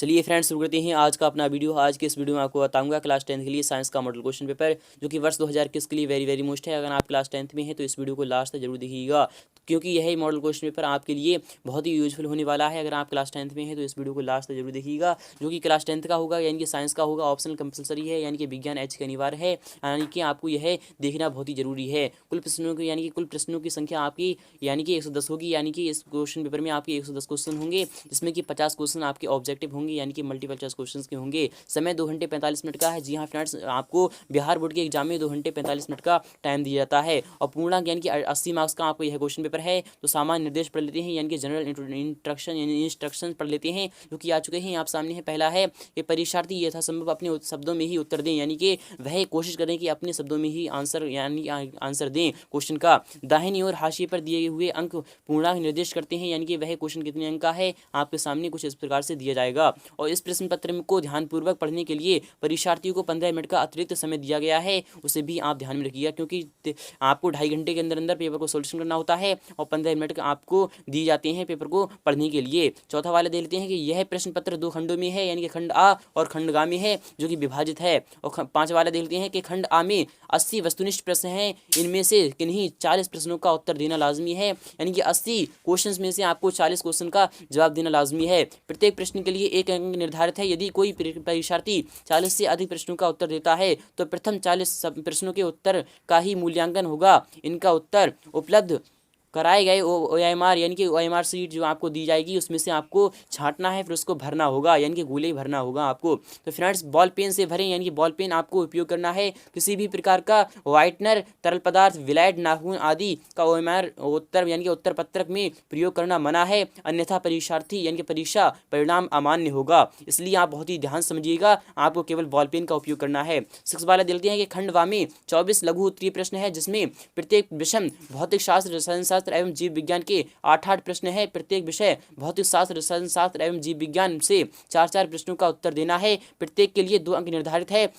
चलिए फ्रेंड्स, शुरू करते हैं आज का अपना वीडियो। आज के इस वीडियो में आपको बताऊंगा क्लास 10th के लिए साइंस का मॉडल क्वेश्चन पेपर, जो कि वर्ष 2021 के लिए वेरी वेरी मोस्ट है। अगर आप क्लास 10th में हैं तो इस वीडियो को लास्ट तक जरूर देखिएगा, क्योंकि यह मॉडल क्वेश्चन पेपर आपके लिए बहुत ही यूजफुल होने वाला है। अगर आप क्लास 10th में हैं तो इस वीडियो को लास्ट तक जरूर देखिएगा, जो कि क्लास 10th का होगा, यानी कि साइंस का होगा, ऑप्शनल कंपलसरी है, यानी कि विज्ञान एच के अनिवार्य है, यानी कि आपको यह देखना बहुत ही जरूरी है। कुल प्रश्नों की यानी कि कुल प्रश्नों की संख्या आपकी यानी कि 110 होगी, यानी कि इस क्वेश्चन पेपर में आपके 110 क्वेश्चन होंगे, जिसमें कि 50 क्वेश्चन आपके ऑब्जेक्टिव होंगे, यानी कि मल्टीपल चॉइस क्वेश्चंस के होंगे। समय 2 घंटे 45 मिनट का है। जी हाँ फ्रेंड्स, आपको बिहार बोर्ड के एग्जाम में 2 घंटे 45 मिनट का टाइम दिया जाता है, और पूर्णांक यानी कि 80 मार्क्स का आपको यह क्वेश्चन पेपर है। तो सामान्य निर्देश पढ़ लेते हैं, यानी कि जनरल इंस्ट्रक्शन यानी इंस्ट्रक्शन पढ़ लेते हैं, जो कि आ चुके हैं आप सामने है। पहला है कि परीक्षार्थी यथासंभव अपने शब्दों में ही उत्तर दें, यानी कि वह कोशिश करें कि अपने शब्दों में ही आंसर यानी आंसर दें क्वेश्चन का। दाहिनी ओर हाशिए पर दिए हुए अंक पूर्णांक निर्देश करते हैं, यानी कि वह क्वेश्चन कितने अंक का है आपके सामने कुछ इस प्रकार से दिया जाएगा। और इस प्रश्न पत्र को ध्यानपूर्वक पढ़ने के लिए परीक्षार्थियों को 15 मिनट का अतिरिक्त समय दिया गया है, उसे भी आप ध्यान में रखिएगा, क्योंकि आपको 2.5 घंटे के अंदर अंदर पेपर को सोल्यूशन करना होता है, और 15 मिनट आपको दिए जाते हैं पेपर को पढ़ने के लिए। चौथा वाला दे लेते हैं कि यह प्रश्न पत्र 2 खंडों में है, यानी कि खंड आ और खंड गा में है, जो कि विभाजित है। और 5 वाला दे लेते हैं कि खंड आ में 80 वस्तुनिष्ठ प्रश्न हैं, इनमें से किन्हीं 40 प्रश्नों का उत्तर देना लाजमी है, यानी कि 80 क्वेश्चंस में से आपको 40 क्वेश्चन का जवाब देना लाजमी है। प्रत्येक प्रश्न के लिए 1 अंक निर्धारित है। यदि कोई परीक्षार्थी 40 से अधिक प्रश्नों का उत्तर देता है तो प्रथम 40 प्रश्नों के उत्तर का ही मूल्यांकन होगा। इनका उत्तर उपलब्ध कराए गए OMR यानी कि OMR सीट जो आपको दी जाएगी, उसमें से आपको छांटना है, फिर उसको भरना होगा, यानी कि गोले भरना होगा आपको। तो फ्रेंड्स, बॉल पेन से भरें, यानी कि बॉल पेन आपको उपयोग करना है। किसी भी प्रकार का व्हाइटनर, तरल पदार्थ, विलायट, नाखून आदि का OMR उत्तर यानी कि उत्तर पत्रक में प्रयोग करना मना है, अन्यथा परीक्षार्थी यानी कि परीक्षा परिणाम अमान्य होगा। इसलिए आप बहुत ही ध्यान समझिएगा, आपको केवल बॉल पेन का उपयोग करना है। 6 वाला देते हैं कि खंड वा में 24 लघु उत्तरीय प्रश्न है, जिसमें प्रत्येक विषय भौतिक शास्त्र, रसायन शास्त्र एवं जीव विज्ञान के 8 प्रश्न है। प्रत्येक विषय भौतिक शास्त्र, रसायन शास्त्र एवं जीव विज्ञान से 4 प्रश्नों का उत्तर देना है। प्रत्येक के लिए 2 अंक निर्धारित है।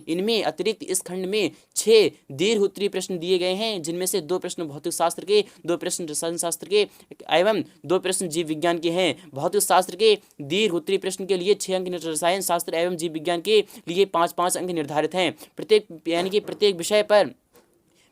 इनमें अतिरिक्त इस खंड में 6 दीर्घ उत्तरीय प्रश्न दिए गए हैं, जिनमें से 2 प्रश्न भौतिक शास्त्र के, 2 प्रश्न रसायन शास्त्र के एवं 2 प्रश्न जीव विज्ञान के हैं। भौतिक शास्त्र के दीर्घ उत्तरीय प्रश्न के लिए 6 अंक, रसायन शास्त्र एवं जीव विज्ञान के लिए 5-5 अंक निर्धारित हैं।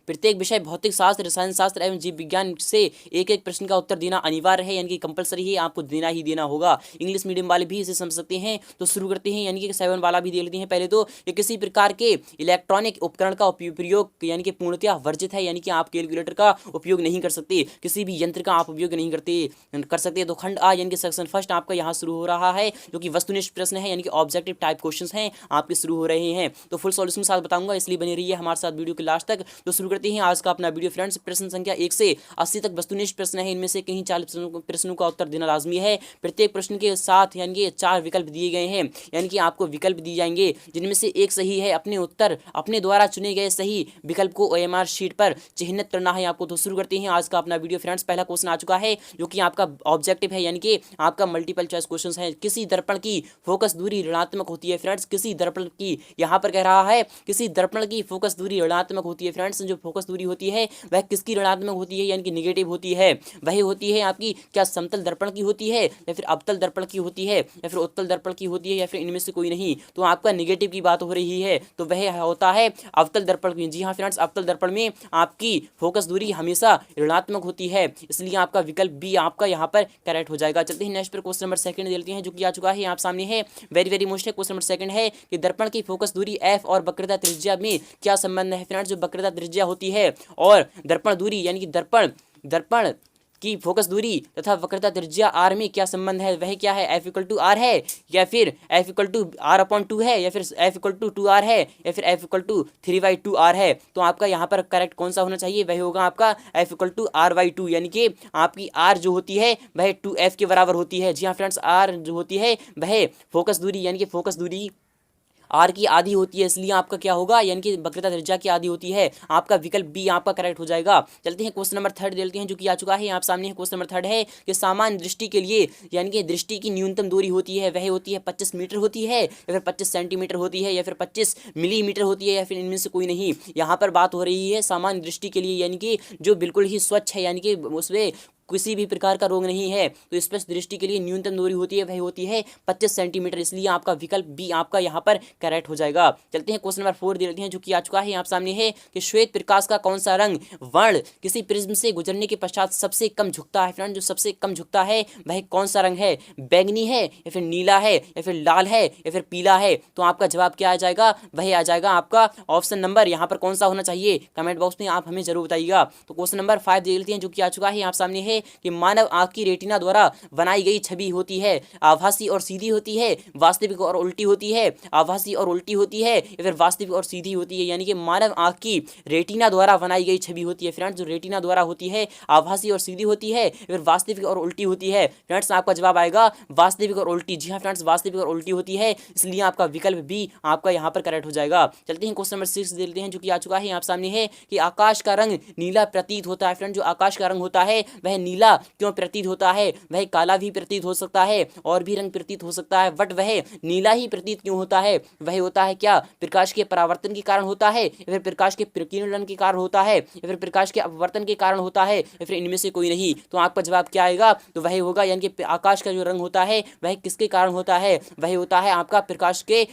प्रत्येक विषय भौतिक शास्त्र, रसायन शास्त्र एवं जीव विज्ञान से 1-1 प्रश्न का उत्तर देना अनिवार्य है, यानी कि कंपलसरी है, आपको देना ही देना होगा। इंग्लिश मीडियम वाले भी इसे समझ सकते हैं। तो शुरू करते हैं, यानी कि 7 वाला भी दे लेते हैं। पहले तो ये किसी प्रकार के इलेक्ट्रॉनिक उपकरण का प्रयोग यानी कि पूर्णतः वर्जित है, यानी कि आप कैलकुलेटर का उपयोग नहीं कर सकते, किसी भी यंत्र का आप उपयोग नहीं कर सकते। तो खंड आ यानी कि सेक्शन फर्स्ट आपका यहाँ शुरू हो रहा है, जो कि वस्तुनिष्ठ प्रश्न है, यानी कि ऑब्जेक्टिव टाइप क्वेश्चन हैं आपके शुरू हो रहे हैं। तो फुल सॉल्यूशन के साथ बताऊंगा, इसलिए बने रहिए हमारे साथ वीडियो के लास्ट तक। तो शुरू करते हैं आज का अपना वीडियो फ्रेंड्स। प्रश्न संख्या 1 से 80 तक वस्तुनिष्ठ प्रश्न है, इनमें से कहीं 40 प्रश्नों का उत्तर देना लाजमी है। प्रत्येक प्रश्न के साथ यानी कि 4 विकल्प दिए गए हैं, यानी कि आपको विकल्प दिए जाएंगे, जिनमें से एक सही है। अपने उत्तर अपने द्वारा चुने गए सही विकल्प को OMR शीट पर चिह्नित करना है आपको। तो शुरू करते हैं आज का अपना वीडियो फ्रेंड्स। पहला क्वेश्चन आ चुका है, जो कि आपका ऑब्जेक्टिव है, यानी कि आपका मल्टीपल चॉइस क्वेश्चन है। किसी दर्पण की फोकस दूरी ऋणात्मक होती है फ्रेंड्स। किसी दर्पण की, यहाँ पर कह रहा है किसी दर्पण की फोकस दूरी ऋणात्मक होती है फ्रेंड्स। जो फोकस दूरी होती है वह किसकी ऋणात्मक होती है, यानी कि निगेटिव होती है। वही होती है आपकी, क्या समतल दर्पण की होती है, या फिर अवतल दर्पण की होती है, या फिर उत्तल दर्पण की होती है, या फिर इनमें से कोई नहीं। तो आपका निगेटिव की बात हो रही है, तो वह होता है अवतल दर्पण की। जी हाँ फ्रेंड्स, अवतल दर्पण में आपकी फोकस दूरी हमेशा ऋणात्मक होती है, इसलिए आपका विकल्प बी आपका यहाँ पर करेक्ट हो जाएगा। चलते हैं नेक्स्ट पर, क्वेश्चन नंबर 2 देते हैं, जो कि आ चुका है आप सामने है। वेरी वेरी मोस्ट है। क्वेश्चन नंबर 2 है कि दर्पण की फोकस दूरी f और वक्रता त्रिज्या में क्या संबंध है फ्रेंड्स। जो वक्रता त्रिज्या होती है और दर्पण दूरी यानी कि दर्पण की फोकस दूरी तथा वक्रता त्रिज्या r में क्या संबंध है, वह क्या है। F=r है, या फिर F=r/2 है, या फिर F=2r है, या फिर F=3/2r है। तो आपका यहाँ पर करेक्ट कौन सा होना चाहिए, वह होगा आपका F=r/2, यानी कि आपकी r जो होती है वह 2f के बराबर होती है। जी हाँ फ्रेंड्स, r जो होती है वह फोकस दूरी यानी कि फोकस दूरी आर की आधी होती है, इसलिए आपका क्या होगा, यानी कि वक्रता त्रिज्या की आधी होती है। आपका विकल्प बी आपका करेक्ट हो जाएगा। चलते हैं क्वेश्चन नंबर 3 देते हैं, जो कि आ चुका है आप सामने। क्वेश्चन नंबर 3 है कि सामान्य दृष्टि के लिए यानी कि दृष्टि की न्यूनतम दूरी होती है, वह होती है 25 मीटर होती है, या फिर 25 सेंटीमीटर होती है, या फिर 25 मिलीमीटर होती है, या फिर इनमें से कोई नहीं। यहाँ पर बात हो रही है सामान्य दृष्टि के लिए, यानी कि जो बिल्कुल ही स्वच्छ है, यानी कि उसमें किसी भी प्रकार का रोग नहीं है। तो स्पष्ट दृष्टि के लिए न्यूनतम दूरी होती है वह होती है 25 सेंटीमीटर, इसलिए आपका विकल्प बी आपका यहाँ पर करेक्ट हो जाएगा। चलते हैं क्वेश्चन नंबर 4 दे लेते हैं जो कि आ चुका है आप सामने है कि श्वेत प्रकाश का कौन सा रंग वर्ण किसी प्रिज्म से गुजरने के पश्चात सबसे कम झुकता है। फ्रेंड जो सबसे कम झुकता है वह कौन सा रंग है, बैंगनी है या फिर नीला है या फिर लाल है या फिर पीला है। तो आपका जवाब क्या आ जाएगा, वह आ जाएगा आपका ऑप्शन नंबर यहाँ पर कौन सा होना चाहिए, कमेंट बॉक्स में आप हमें जरूर बताइएगा। तो क्वेश्चन नंबर 5 देख लेते हैं जो कि आ चुका है आप सामने है कि मानव आंख की रेटिना द्वारा बनाई गई छवि होती है आभासी और सीधी होती है, वास्तविक और उल्टी होती है, आभासी और उल्टी होती है या फिर वास्तविक और सीधी होती है। यानी कि मानव आंख की रेटिना द्वारा बनाई गई छवि होती है फ्रेंड्स, जो रेटिना द्वारा होती है आभासी और सीधी होती है या फिर वास्तविक और उल्टी होती है। फ्रेंड्स आपका जवाब आएगा वास्तविक और उल्टी। जी हाँ फ्रेंड्स, वास्तविक और उल्टी होती है, इसलिए आपका विकल्प भी आपका यहाँ पर करेक्ट हो जाएगा। चलते हैं क्वेश्चन नंबर 6 देखते हैं जो कि आ चुका है आप सामने है कि आकाश का रंग नीला प्रतीत होता है। फ्रेंड जो आकाश का रंग होता है वह नीला क्यों प्रतीत होता है, वह काला भी प्रतीत हो सकता है और भी रंग प्रतीत हो सकता है, बट वह नीला ही प्रतीत क्यों होता है, वह होता है क्या प्रकाश के परावर्तन के कारण होता है या फिर प्रकाश के प्रकीर्णन के कारण होता है या फिर प्रकाश के अपवर्तन के कारण होता है या फिर इनमें से कोई नहीं। तो आपका जवाब क्या आएगा, तो वह होगा यानी कि आकाश का जो रंग होता है वह किसके कारण होता है, वह होता है आपका प्रकाश के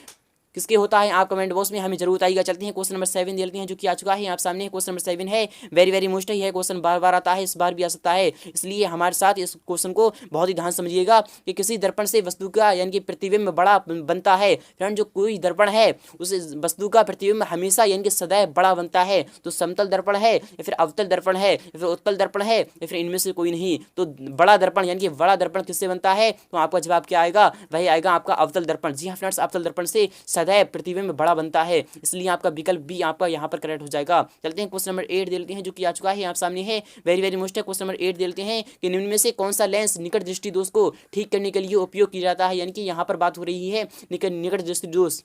किसके होता है, आप कमेंट बॉक्स में हमें जरूर बताइएगा। चलते हैं क्वेश्चन नंबर 7 देखते हैं जो कि आ चुका है आप सामने। क्वेश्चन नंबर 7 है वेरी वेरी मोस्ट है, क्वेश्चन बार बार आता है, इस बार भी आ सकता है, इसलिए हमारे साथ इस क्वेश्चन को बहुत ही ध्यान समझिएगा कि किसी दर्पण से वस्तु का यानी कि प्रतिबिंब बड़ा बनता है। फ्रेंड जो कोई दर्पण है उस वस्तु का प्रतिबिंब हमेशा यानी कि सदैव बड़ा बनता है। तो समतल दर्पण है या फिर अवतल दर्पण है या फिर उत्तल दर्पण है या फिर इनमें से कोई नहीं। तो बड़ा दर्पण यानी कि बड़ा दर्पण किससे बनता है, तो आपका जवाब क्या आएगा, वही आएगा आपका अवतल दर्पण। जी हाँ फ्रेंड्स, अवतल दर्पण से सदैव प्रतिबिंब बड़ा बनता है, इसलिए आपका विकल्प बी आपका यहाँ पर करेक्ट हो जाएगा। चलते हैं क्वेश्चन नंबर 8 देखते हैं जो कि आ चुका है आप सामने है वेरी वेरी मोस्ट है। क्वेश्चन नंबर 8 देखते हैं कि निम्न में से कौन सा लेंस निकट दृष्टि दोष को ठीक करने के लिए उपयोग किया जाता है। यानी कि यहाँ पर बात हो रही है निकट दृष्टि दोष।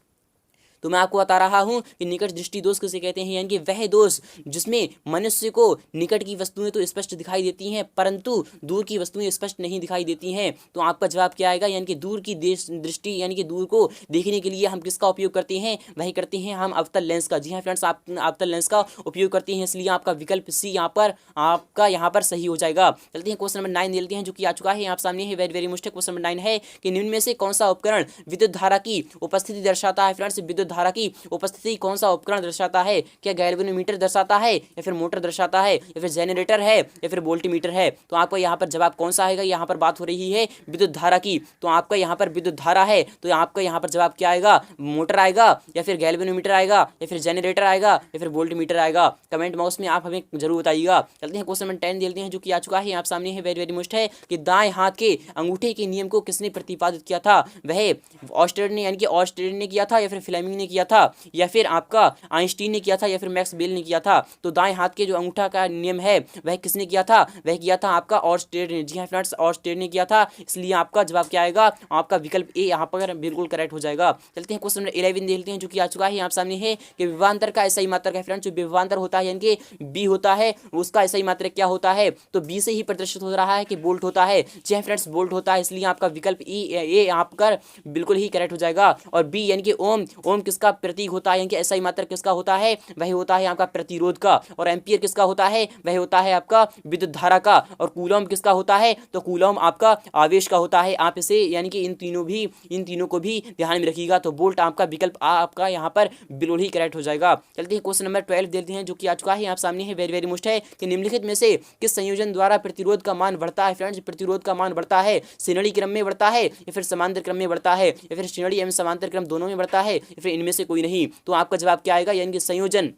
तो मैं आपको बता रहा हूं कि निकट दृष्टि दोष किसे कहते हैं, यानी कि वह दोष जिसमें मनुष्य को निकट की वस्तुएं तो स्पष्ट दिखाई देती हैं परंतु दूर की वस्तुएं स्पष्ट नहीं दिखाई देती हैं। तो आपका जवाब क्या आएगा, यानी कि दूर की दृष्टि यानी कि दूर को देखने के लिए हम किसका उपयोग करते हैं, वही करते हैं हम अवतल लेंस का। जी हाँ फ्रेंड्स, आप अवतल लेंस का उपयोग करते हैं, इसलिए आपका विकल्प सी यहाँ पर आपका यहाँ पर सही हो जाएगा। चलते हैं क्वेश्चन नंबर 9 देखते हैं जो कि आ चुका है आप सामने है very very most. Question number 9 है कि निम्न में से कौन सा उपकरण विद्युत धारा की उपस्थिति दर्शाता है। फ्रेंड्स विद्युत धारा की उपस्थिति कौन सा उपकरण दर्शाता है, क्या गैल्वेनोमीटर दर्शाता है या फिर मोटर दर्शाता है या फिर जनरेटर है या फिर वोल्टीमीटर है। तो आपको यहाँ पर जवाब कौन सा आएगा, यहाँ पर बात हो रही है विद्युत धारा की। तो आपका यहाँ पर विद्युत धारा है तो आपका यहाँ पर जवाब क्या आएगा, मोटर आएगा या फिर गैल्वेनोमीटर आएगा या फिर जनरेटर आएगा या फिर वोल्टीमीटर आएगा। कमेंट बॉक्स में आप हमें जरूर बताइएगा। चलते हैं क्वेश्चन नंबर 10 देखते हैं जो कि आ चुका है आप सामने है वेरी वेरी मोस्ट है कि दाएं हाथ के अंगूठे के नियम को किसने प्रतिपादित किया था, वह ऑस्टेड ने यानी कि ऑस्टेड ने किया था या फिर फ्लेमिंग ने किया था या फिर आपका आइंस्टीन ने किया था या फिर मैक्स बेल ने किया था। तो दाएं हाथ के जो अंगूठा का नियम है वह किसने किया था, वह किया था आपका ऑस्टेड ने। जी हाँ फ्रेंड्स, ऑस्टेड ने किया था, इसलिए आपका जवाब क्या आएगा, आपका विकल्प ए यहाँ पर बिल्कुल करेक्ट हो जाएगा। चलते हैं क्वेश्चन नंबर 11 देखते हैं जो कि आ चुका है आप सामने है कि विभवांतर का ऐसा ही मात्रक है। फ्रेंड्स जो विभवांतर होता है यानी कि बी होता है उसका ऐसा ही मात्रक क्या होता है, तो बी से ही प्रदर्शित हो रहा है कि बोल्ट होता है। जी हाँ फ्रेंड्स, बोल्ट होता है, इसलिए आपका विकल्प ए यहाँ पर बिल्कुल ही करेक्ट हो जाएगा। और बी यानी कि ओम, ओम किसका प्रतीक होता है, यानी कि ऐसा ही मात्रक किसका होता है, वह होता है आपका प्रतिरोध का। और एम्पियर किसका होता है, वह होता है आपका विद्युत धारा का। और कूलम किसका होता है, तो कूलम आपका आवेश का होता है। आप इसे यानी कि इन तीनों को भी ध्यान में रखिएगा। तो बोल्ट आपका विकल्प आपका यहाँ पर बिल्कुल ही करेक्ट हो जाएगा। चलते हैं क्वेश्चन नंबर 12 देखते हैं जो कि आ चुका है आप सामने है वेरी वेरी मोस्ट है कि निम्नलिखित में से किस संयोजन द्वारा प्रतिरोध का मान बढ़ता है। फ्रेंड्स प्रतिरोध का मान बढ़ता है श्रेणी क्रम में बढ़ता है या फिर समांतर क्रम में बढ़ता है या फिर श्रेणी एवं समांतर क्रम दोनों में बढ़ता है या फिर इनमें से कोई नहीं। तो आपका जवाब क्या आएगा, यानी कि संयोजन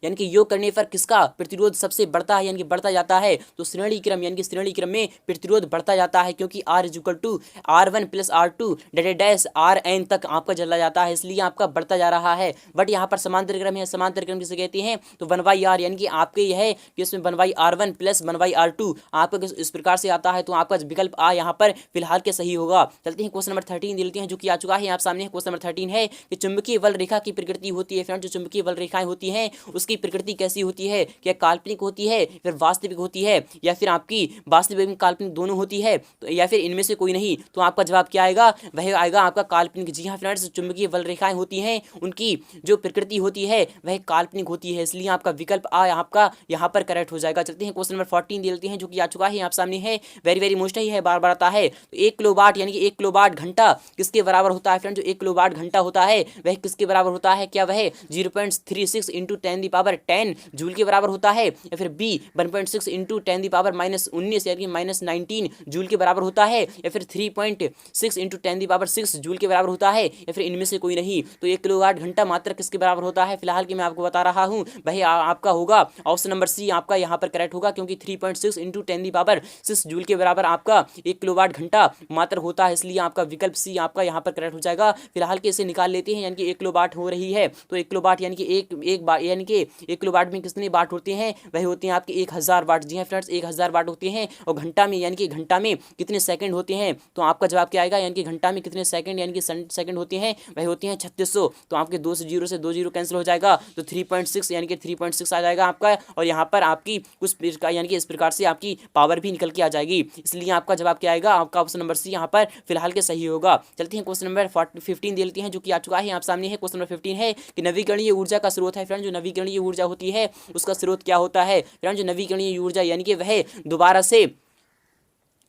यानी कि योग करने पर किसका प्रतिरोध सबसे बढ़ता है यानी कि बढ़ता जाता है, तो श्रेणी क्रम यानी कि श्रेणी क्रम में प्रतिरोध बढ़ता जाता है क्योंकि R equal to R1 + R2 dash RN तक आपका चला जाता है, इसलिए आपका बढ़ता जा रहा है। बट यहाँ पर समांतर क्रम है, समांतर क्रम किसे कहते हैं, तो 1/r यानी कि आपके यह है कि इसमें 1/r1 + 1/r2 आपका इस प्रकार से आता है। तो आपका विकल्प आ यहाँ पर फिलहाल के सही होगा। चलते हैं क्वेश्चन नंबर 13 देखते हैं जो कि आ चुका है आप सामने। क्वेश्चन नंबर 13 है कि चुंबकीय बल रेखा की प्रकृति होती है। फ्रेंड जो चुंबकीय बल रेखाएं होती हैं उसकी आपकी प्रकृति कैसी होती है, क्या काल्पनिक होती है फिर वास्तविक होती है, या फिर आपकी वास्तविक एवं काल्पनिक दोनों होती है, तो या फिर इनमें से कोई नहीं, तो आपका जवाब क्या आएगा, वह आएगा आपका काल्पनिक। जी हाँ फ्रेंड्स, चुंबकीय बल रेखाएं होती हैं उनकी जो प्रकृति होती है वह काल्पनिक होती है, इसलिए आपका विकल्प आ आपका यहाँ पर करेक्ट हो जाएगा। चलते हैं क्वेश्चन नंबर 14 देते हैं जो कि आ चुका है आप सामने है, वेरी वेरी मोस्ट है, बार बार आता है। तो 1 किलोवाट यानी कि 1 किलोवाट घंटा किसके बराबर होता है फ्रेंड, जो 1 किलोवाट घंटा होता है वह किसके बराबर होता है, क्या वह 0.36 इंटू 10 जूल के बराबर होता है, या फिर बी 1.6 इंटू 10 -19 यानी -19 जूल के बराबर होता है, या फिर 3.6 इंटू 10 जूल के बराबर होता है, या फिर इनमें से कोई नहीं। तो 1 किलोवाट घंटा मात्रा किसके बराबर होता है, फिलहाल की मैं आपको बता रहा हूँ भाई आपका होगा ऑप्शन नंबर सी आपका यहाँ पर करेक्ट होगा, क्योंकि 3.6 इंटू 10 जूल के बराबर आपका 1 किलोवाट घंटा मात्र होता है, इसलिए आपका विकल्प सी आपका यहाँ पर करेक्ट हो जाएगा। फिलहाल के इसे निकाल लेते हैं, यानी कि 1 किलोवाट हो रही है, तो 1 किलोवाट यानी कि एक बार यानी कि 1 किलोवाट में कितने वाट होते हैं, वह होते हैं आपके 1000 वाट। जी हाँ फ्रेंड्स, 1000 वाट होते हैं। और घंटा में यानी कि घंटा में कितने सेकंड होते हैं, तो आपका जवाब क्या आएगा, यानी कि घंटा में कितने सेकंड यानी कि सेकंड होते हैं, वह होते हैं 3600। तो आपके 2 से 0 से 2 0 कैंसिल हो जाएगा, तो 3.6 यानी कि 3.6 आ जाएगा आपका। और यहाँ पर आपकी कुछ यानी कि इस प्रकार से आपकी पावर भी निकल के आ जाएगी, इसलिए आपका जवाब क्या आएगा, आपका ऑप्शन नंबर सी यहाँ पर फिलहाल के सही होगा। चलते हैं क्वेश्चन नंबर 15 दे लेते हैं जो कि आ चुका है आप सामने है। क्वेश्चन नंबर 15 है कि नवीकरणीय ऊर्जा का स्रोत है फ्रेंड, जो नवीकरणीय ऊर्जा होती है उसका स्रोत क्या होता है फ्रेंड, जो नवीकरणीय ऊर्जा यानी कि वह दोबारा से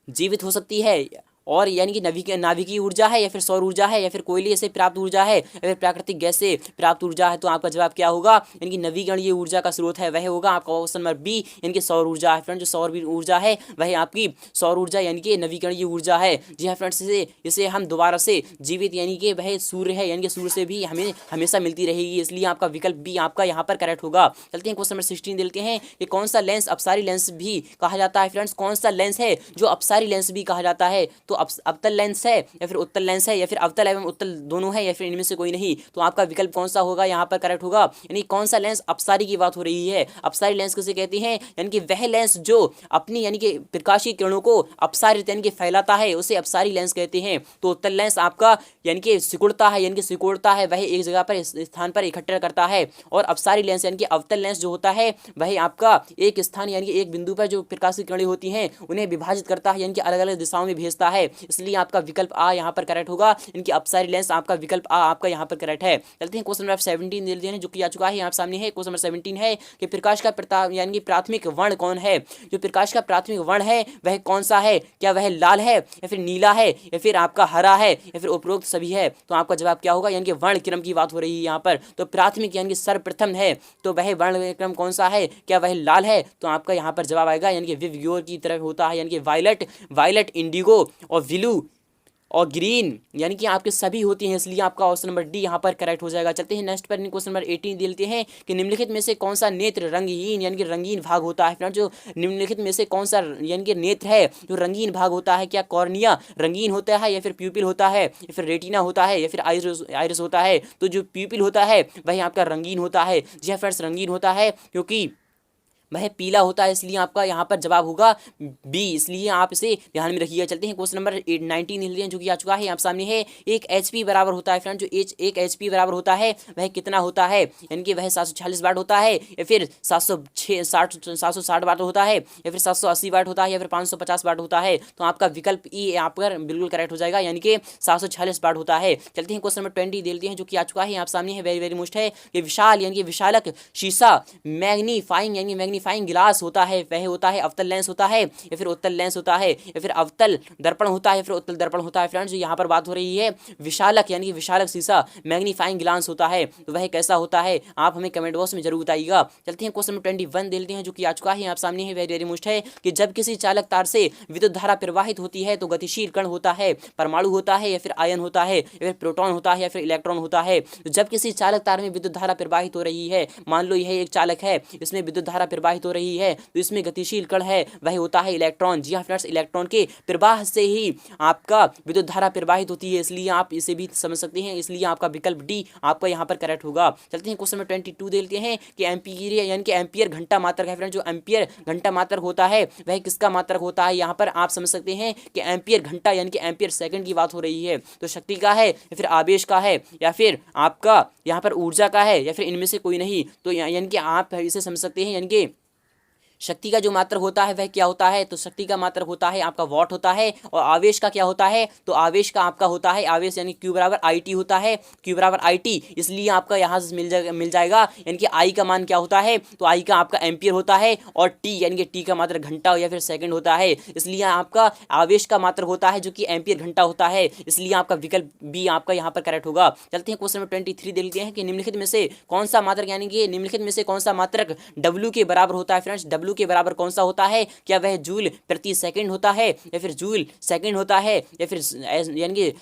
जीवित हो सकती है, और यानी कि नाभिकीय ऊर्जा है, या फिर सौर ऊर्जा है, या फिर कोयले से प्राप्त ऊर्जा है, या फिर प्राकृतिक गैस से प्राप्त ऊर्जा है। तो आपका जवाब क्या होगा, यानी कि नवीकरणीय ऊर्जा का स्रोत है वह होगा आपका ऑप्शन नंबर बी, यानी कि सौर ऊर्जा है फ्रेंड। जो सौर ऊर्जा है वह आपकी सौर ऊर्जा यानी कि नवीकरणीय ऊर्जा है। जी हाँ फ्रेंड्स, इसे हम दोबारा से जीवित यानी कि वह सूर्य है, यानी कि सूर्य से भी हमें हमेशा मिलती रहेगी, इसलिए आपका विकल्प बी आपका यहाँ पर करेक्ट होगा। चलते हैं क्वेश्चन नंबर 16 देते हैं कि कौन सा लेंस अपसारी लेंस भी कहा जाता है फ्रेंड्स, कौन सा लेंस है जो अपसारी लेंस भी कहा जाता है, तो अवतल लेंस है, या फिर उत्तल लेंस है, या फिर अवतल एवं उत्तल दोनों है, या फिर इनमें से कोई नहीं। तो आपका विकल्प कौन सा होगा, यहाँ पर करेक्ट होगा, यानी कौन सा लेंस अपसारी की बात हो रही है। अपसारी लेंस किसे कहते हैं, यानी कि वह लेंस जो अपनी यानी कि प्रकाशीय किरणों को अपसारित यानी कि फैलाता है उसे अपसारी लेंस कहते हैं। तो उत्तल लेंस आपका यानी कि सिकुड़ता है, यानी कि सिकुड़ता है वह एक जगह पर स्थान पर इकट्ठा करता है, और अपसारी लेंस यानी कि अवतल लेंस जो होता है वह आपका एक स्थान यानी कि एक बिंदु पर जो प्रकाशीय किरणें होती हैं उन्हें विभाजित करता है, यानी कि अलग अलग दिशाओं में भेजता है, इसलिए आपका विकल्प आ यहाँ पर करेक्ट होगा, इनकी अपसारी लेंस आपका विकल्प आ आपका यहाँ पर करेक्ट है। चलते हैं क्वेश्चन नंबर 17 दे लेते हैं जो कि आ चुका है यहाँ सामने है। क्वेश्चन नंबर 17 है कि प्रकाश का यानी कि प्राथमिक वर्ण कौन है, जो प्रकाश का प्राथमिक वर्ण है वह कौन सा है, क्या वह लाल है, या फिर नीला है, या फिर आपका हरा है, या फिर उपरोक्त सभी है। तो आपका जवाब क्या होगा, यानी कि वर्ण क्रम की बात हो रही है यहाँ पर। तो प्राथमिक यानी कि सर्वप्रथम है, तो वह वर्ण क्रम कौन सा है, क्या वह लाल है, तो आपका यहाँ पर जवाब आएगा यानी कि विवग्योर की तरफ होता है, यानी कि वायलट इंडिगो और ब्लू और ग्रीन यानी कि आपके सभी होती हैं, इसलिए आपका ऑप्शन नंबर डी यहाँ पर करेक्ट हो जाएगा। चलते हैं नेक्स्ट पर क्वेश्चन नंबर 18 देते हैं कि निम्नलिखित में से कौन सा नेत्र रंगहीन यानी कि रंगीन भाग होता है फ्रेंड, जो निम्नलिखित में से कौन सा यानी कि नेत्र है जो रंगीन भाग होता है, क्या कॉर्निया रंगीन होता है, या फिर प्यूपिल होता है, या फिर रेटिना होता है, या फिर आइरिस होता है। तो जो प्यूपिल होता है वह आपका रंगीन होता है। जी हाँ फ्रेंड्स, रंगीन होता है क्योंकि वह पीला होता है, इसलिए आपका यहाँ पर जवाब होगा बी, इसलिए आप इसे ध्यान में रखिएगा। चलते हैं क्वेश्चन नंबर 19 जो कि आ चुका है आप सामने है। एक HP बराबर होता है फ्रेंड, जो एक HP बराबर होता है वह कितना होता है, यानी कि वह 740 वाट होता है, या फिर 760 वाट होता है, या फिर 780 वाट होता है, या फिर 550 वाट होता है। तो आपका विकल्प ई यहाँ पर बिल्कुल करेक्ट हो जाएगा, यानी कि 740 वाट होता है। चलते हैं क्वेश्चन नंबर 20 देते हैं जो कि आ चुका है आप सामने है, वेरी वेरी मोस्ट है कि विशाल यानी कि विशालक शीशा मैग्नीफाइंग यानी मैग्नीफाइंग गिलास होता है वह होता है अवतल लेंस होता है, या फिर उत्तल लेंस होता है, या फिर अवतल दर्पण होता है, या फिर उत्तल दर्पण होता है। फ्रेंड्स, यहाँ पर बात हो रही है विशालक यानी कि विशालक शीशा मैग्नीफाइंग गिलास होता है, तो वह कैसा होता है आप हमें कमेंट बॉक्स में जरूर बताइएगा। चलते हैं क्वेश्चन नंबर 21 देते हैं जो कि आ चुका है आप सामने है, वेरी वेरी मोस्ट है कि जब किसी चालक तार से विद्युत धारा प्रवाहित होती है तो गतिशील कण होता है, परमाणु होता है, या फिर आयन होता है, या फिर प्रोटॉन होता है, या फिर इलेक्ट्रॉन होता है। जब किसी चालक तार में विद्युत धारा प्रवाहित हो रही है, मान लो यह एक चालक है, इसमें विद्युत धारा प्रवाहित प्रवाहित हो रही है तो इसमें गतिशील कण है वह होता है इलेक्ट्रॉन। जी हाँ फ्रेंड्स, इलेक्ट्रॉन के प्रवाह से ही आपका विद्युत धारा प्रवाहित होती है, इसलिए आप इसे भी समझ सकते हैं, इसलिए आपका विकल्प डी आपका यहाँ पर करेक्ट होगा। चलते हैं क्वेश्चन नंबर 22 देते हैं कि एम्पीयर यानी कि एम्पियर घंटा मात्रक है। फ्रेंड्स, जो एम्पियर घंटा मात्रक होता है वह किसका मात्रक होता है? यहाँ पर आप समझ सकते हैं कि एम्पियर घंटा यानी कि एम्पियर सेकंड की बात हो रही है, तो शक्ति का है या फिर आवेश का है या फिर आपका यहाँ पर ऊर्जा का है या फिर इनमें से कोई नहीं, तो यानी कि आप इसे समझ सकते हैं यानी कि शक्ति का जो मात्रक होता है वह क्या होता है? तो शक्ति का मात्रक होता है आपका वॉट होता है। और आवेश का क्या होता है? तो आवेश का आपका होता है आवेश यानी Q बराबर IT होता है, Q बराबर IT, इसलिए आपका यहाँ से मिल जाएगा यानी कि I का मान क्या होता है? तो I का आपका एम्पियर होता है और T यानी कि T का मात्रक घंटा या फिर सेकंड होता है, इसलिए आपका आवेश का मात्रक होता है जो कि एम्पियर घंटा होता है, इसलिए आपका विकल्प बी आपका यहाँ पर करेक्ट होगा। चलते हैं क्वेश्चन नंबर 23 देख लेते हैं कि निम्नलिखित में से कौन सा मात्रक यानी कि निम्नलिखित में से कौन सा मात्रक W के बराबर होता है? फ्रेंड्स, W के बराबर कौन सा होता है? क्या वह जूल प्रति सेकंड होता है या फिर जूल सेकंड होता है या फिर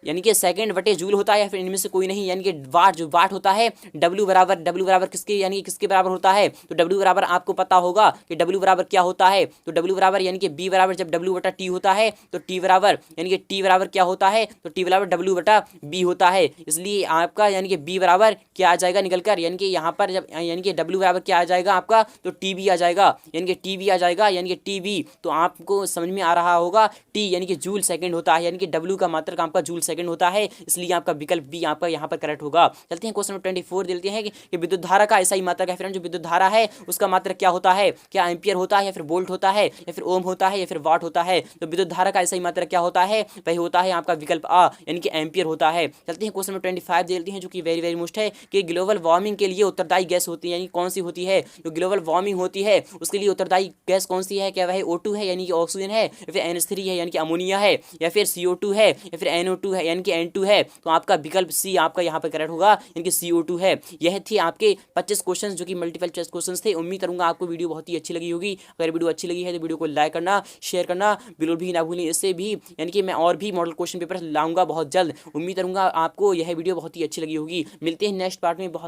यानी कि सेकंड बटे जूल होता है या फिर इनमें से कोई नहीं, यानी कि वाट जो वाट होता है W बराबर किसके यानी कि किसके बराबर होता है? तो W बराबर आपको पता होगा कि W बराबर क्या होता है? तो W बराबर यानी कि B बराबर जब W बटा T होता है तो T बराबर यानी कि T बराबर क्या होता है? तो T बराबर W बटा B होता है, इसलिए आपका यानी कि B बराबर क्या आ जाएगा निकल कर, यानी कि यहाँ पर जब यानी कि W बराबर क्या आ जाएगा आपका? तो TB आ जाएगा, यानी कि TB आ जाएगा, यानी कि TB तो आपको समझ में आ रहा होगा T यानी कि जूल सेकंड होता है, यानी कि W का मात्रक आपका जूल सेकंड होता है, इसलिए आपका विकल्प बी आपका यहाँ पर करेक्ट होगा। चलते हैं क्वेश्चन नंबर 24 देते हैं कि विद्युत धारा का ऐसा ही मात्रक है। फ्रेंड, जो विद्युत धारा है उसका मात्रक क्या होता है? क्या एम्पियर होता है या फिर वोल्ट होता है या फिर ओम होता है या फिर वाट होता है? तो विद्युत धारा का ऐसा ही मात्रक क्या होता है? वही होता है आपका विकल्प आ यानी कि एम्पियर होता है। चलते हैं क्वेश्चन नंबर 25 देते हैं जो कि वेरी वेरी मोस्ट है कि ग्लोबल वार्मिंग के लिए उत्तरदायी गैस होती है, यानी कौन सी होती है? जो ग्लोबल वार्मिंग होती है उसके लिए उत्तरदायी गैस कौन सी है? क्या वह O2 है यानी कि ऑक्सीजन है या फिर NH3 है यानी कि अमोनिया है या फिर CO2 है या फिर NO2 है यानी कि N2 है? तो आपका विकल्प सी आपका यहाँ पर करेक्ट होगा यानी कि CO2 है। यह थी आपके 25 क्वेश्चन जो कि मल्टीपल चॉइस क्वेश्चंस थे। उम्मीद करूंगा आपको वीडियो बहुत ही अच्छी लगी होगी। अगर वीडियो अच्छी लगी है तो वीडियो को लाइक करना, शेयर करना बिल्कुल भी ना भूलें। इससे भी यानी कि मैं और भी मॉडल क्वेश्चन पेपर लाऊंगा बहुत जल्द। उम्मीद करूंगा आपको यह वीडियो बहुत ही अच्छी लगी होगी। मिलते हैं नेक्स्ट पार्ट में। बहुत